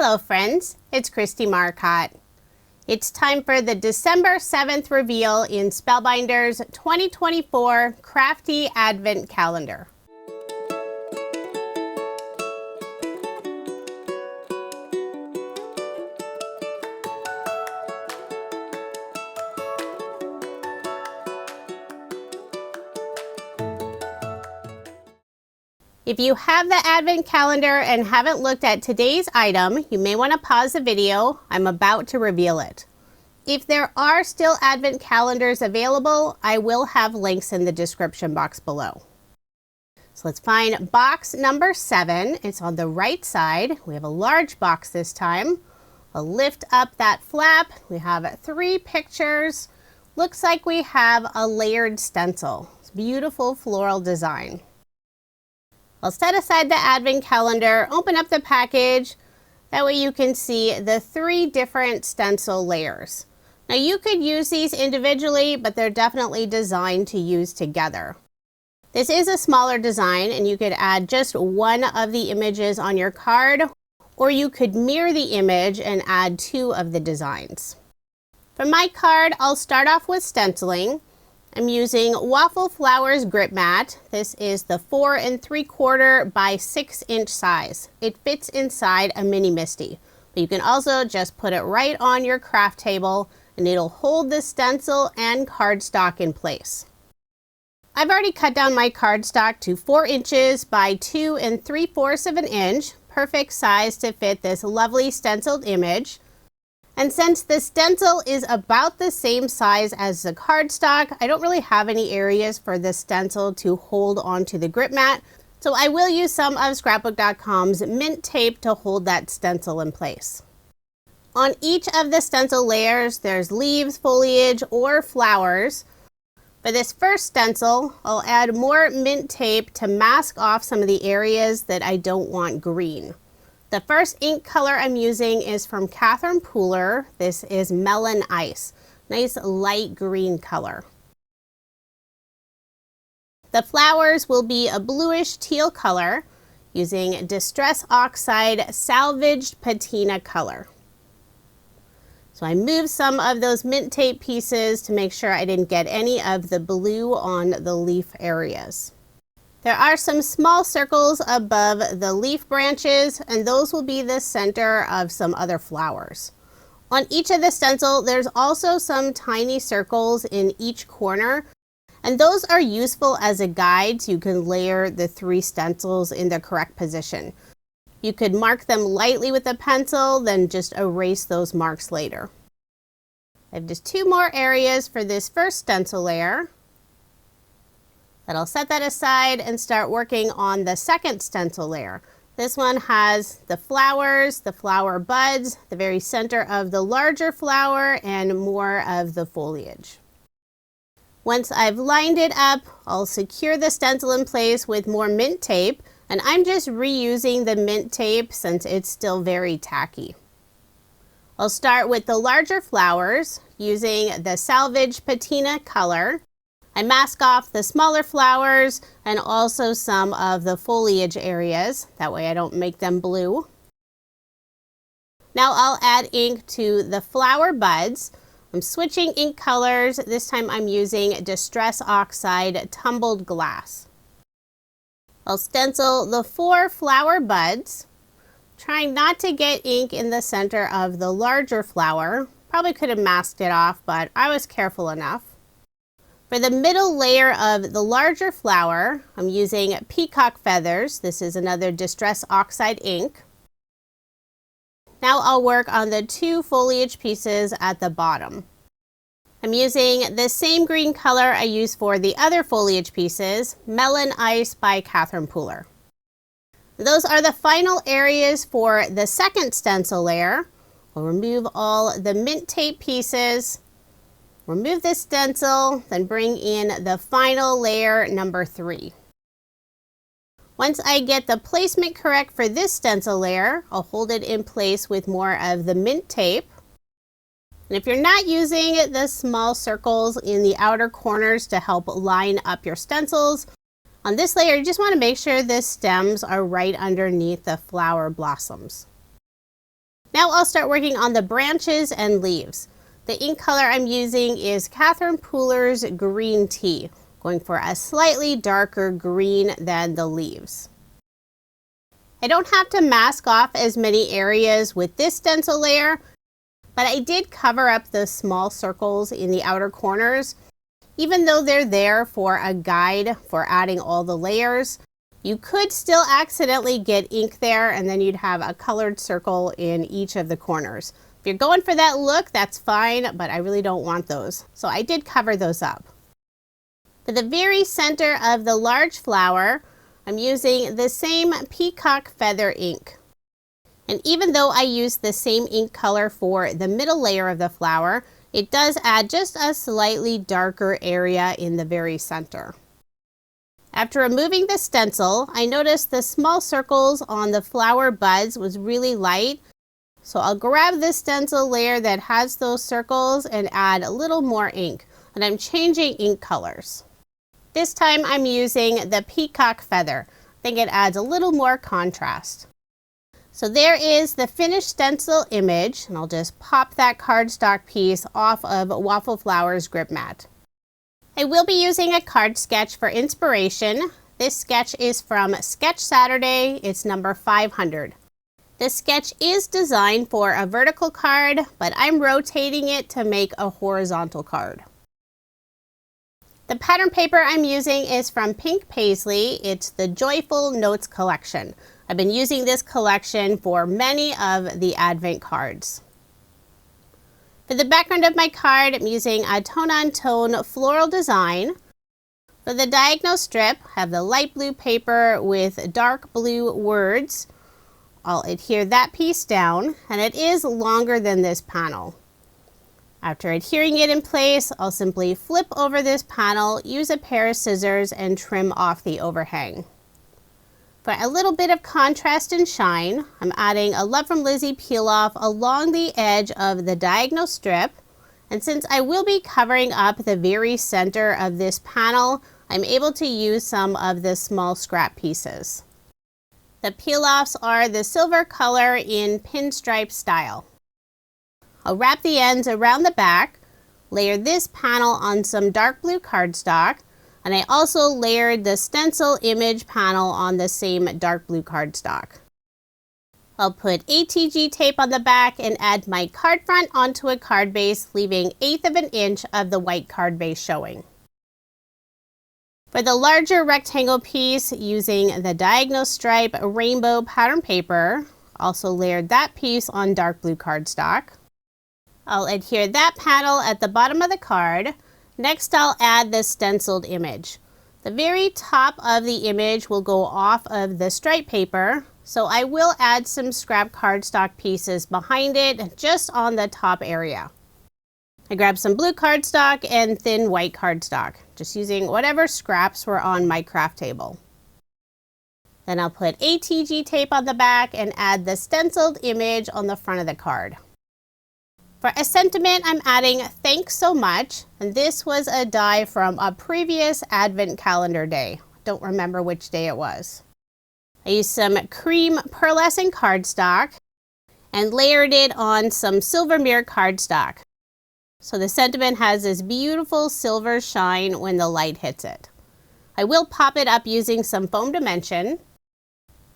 Hello friends, it's Kristie Marcotte. It's time for the December 7th reveal in Spellbinders 2024 Crafty Advent Calendar. If you have the Advent calendar and haven't looked at today's item, you may want to pause the video. I'm about to reveal it. If there are still Advent calendars available, I will have links in the description box below. So let's find box number 7. It's on the right side. We have a large box this time. I'll lift up that flap. We have 3 pictures. Looks like we have a layered stencil. It's a beautiful floral design. I'll set aside the Advent calendar, open up the package. That way you can see the 3 different stencil layers. Now you could use these individually, but they're definitely designed to use together. This is a smaller design and you could add just one of the images on your card, or you could mirror the image and add 2 of the designs. For my card, I'll start off with stenciling. I'm using Waffle Flowers Grip Mat. This is the 4 3/4 by 6 inch size. It fits inside a mini Misty. But you can also just put it right on your craft table and it'll hold the stencil and cardstock in place. I've already cut down my cardstock to 4 inches by 2 3/4 of an inch. Perfect size to fit this lovely stenciled image. And since the stencil is about the same size as the cardstock, I don't really have any areas for the stencil to hold onto the grip mat. So I will use some of Scrapbook.com's mint tape to hold that stencil in place. On each of the stencil layers, there's leaves, foliage, or flowers. For this first stencil, I'll add more mint tape to mask off some of the areas that I don't want green. The first ink color I'm using is from Catherine Pooler. This is Melon Ice. Nice light green color. The flowers will be a bluish teal color using Distress Oxide Salvaged Patina color. So I moved some of those mint tape pieces to make sure I didn't get any of the blue on the leaf areas. There are some small circles above the leaf branches, and those will be the center of some other flowers. On each of the stencil, there's also some tiny circles in each corner, and those are useful as a guide so you can layer the 3 stencils in the correct position. You could mark them lightly with a pencil, then just erase those marks later. I have just 2 more areas for this first stencil layer. But I'll set that aside and start working on the second stencil layer. This one has the flowers, the flower buds, the very center of the larger flower, and more of the foliage. Once I've lined it up, I'll secure the stencil in place with more mint tape, and I'm just reusing the mint tape since it's still very tacky. I'll start with the larger flowers using the Salvaged Patina color. I mask off the smaller flowers and also some of the foliage areas. That way I don't make them blue. Now I'll add ink to the flower buds. I'm switching ink colors. This time I'm using Distress Oxide Tumbled Glass. I'll stencil the 4 flower buds, trying not to get ink in the center of the larger flower. Probably could have masked it off, but I was careful enough. For the middle layer of the larger flower, I'm using Peacock feathers. This is another Distress Oxide ink. Now I'll work on the 2 foliage pieces at the bottom. I'm using the same green color I used for the other foliage pieces, Melon Ice by Catherine Pooler. Those are the final areas for the second stencil layer. I'll remove all the mint tape pieces. Remove the stencil, then bring in the final layer, number 3. Once I get the placement correct for this stencil layer, I'll hold it in place with more of the mint tape. And if you're not using the small circles in the outer corners to help line up your stencils, on this layer you just want to make sure the stems are right underneath the flower blossoms. Now I'll start working on the branches and leaves. The ink color I'm using is Catherine Pooler's Green Tea, going for a slightly darker green than the leaves. I don't have to mask off as many areas with this stencil layer, but I did cover up the small circles in the outer corners. Even though they're there for a guide for adding all the layers, you could still accidentally get ink there and then you'd have a colored circle in each of the corners. If you're going for that look, that's fine, but I really don't want those. So I did cover those up. For the very center of the large flower, I'm using the same Peacock feather ink. And even though I use the same ink color for the middle layer of the flower, it does add just a slightly darker area in the very center. After removing the stencil, I noticed the small circles on the flower buds was really light. So I'll grab this stencil layer that has those circles and add a little more ink. And I'm changing ink colors. This time I'm using the Peacock feather. I think it adds a little more contrast. So there is the finished stencil image, and I'll just pop that cardstock piece off of Waffle Flower's grip mat. I will be using a card sketch for inspiration. This sketch is from Sketch Saturday. It's number 500. This sketch is designed for a vertical card, but I'm rotating it to make a horizontal card. The pattern paper I'm using is from Pink Paisley. It's the Joyful Notes collection. I've been using this collection for many of the Advent cards. For the background of my card, I'm using a tone-on-tone floral design. For the diagonal strip, I have the light blue paper with dark blue words. I'll adhere that piece down, and it is longer than this panel. After adhering it in place, I'll simply flip over this panel, use a pair of scissors, and trim off the overhang. For a little bit of contrast and shine, I'm adding a Love from Lizi peel off along the edge of the diagonal strip. And since I will be covering up the very center of this panel, I'm able to use some of the small scrap pieces. The peel offs are the silver color in pinstripe style. I'll wrap the ends around the back, layer this panel on some dark blue cardstock, and I also layered the stencil image panel on the same dark blue cardstock. I'll put ATG tape on the back and add my card front onto a card base, leaving 1/8 of an inch of the white card base showing. For the larger rectangle piece, using the diagonal stripe rainbow pattern paper, also layered that piece on dark blue cardstock. I'll adhere that panel at the bottom of the card. Next, I'll add the stenciled image. The very top of the image will go off of the stripe paper, so I will add some scrap cardstock pieces behind it, just on the top area. I grabbed some blue cardstock and thin white cardstock, just using whatever scraps were on my craft table. Then I'll put ATG tape on the back and add the stenciled image on the front of the card. For a sentiment, I'm adding "Thanks so much," and this was a die from a previous Advent calendar day. Don't remember which day it was. I used some cream pearlescent cardstock and layered it on some silver mirror cardstock. So the sentiment has this beautiful silver shine when the light hits it. I will pop it up using some foam dimension.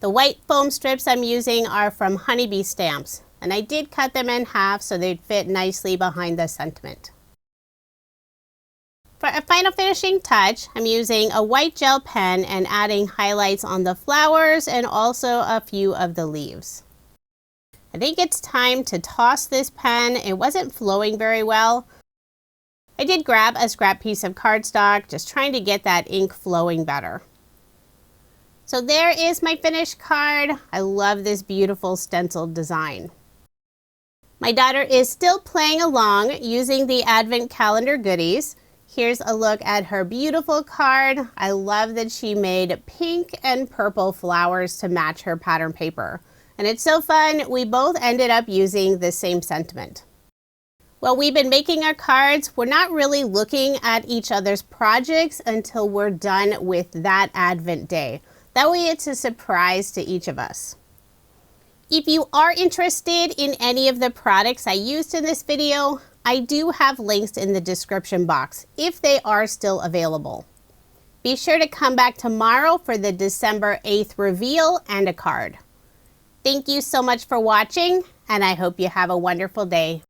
The white foam strips I'm using are from Honeybee Stamps, and I did cut them in half so they'd fit nicely behind the sentiment. For a final finishing touch, I'm using a white gel pen and adding highlights on the flowers and also a few of the leaves. I think it's time to toss this pen. It wasn't flowing very well. I did grab a scrap piece of cardstock, just trying to get that ink flowing better. So there is my finished card. I love this beautiful stenciled design. My daughter is still playing along using the Advent calendar goodies. Here's a look at her beautiful card. I love that she made pink and purple flowers to match her pattern paper. And it's so fun, we both ended up using the same sentiment. While we've been making our cards, we're not really looking at each other's projects until we're done with that Advent day. That way it's a surprise to each of us. If you are interested in any of the products I used in this video, I do have links in the description box if they are still available. Be sure to come back tomorrow for the December 8th reveal and a card. Thank you so much for watching, and I hope you have a wonderful day.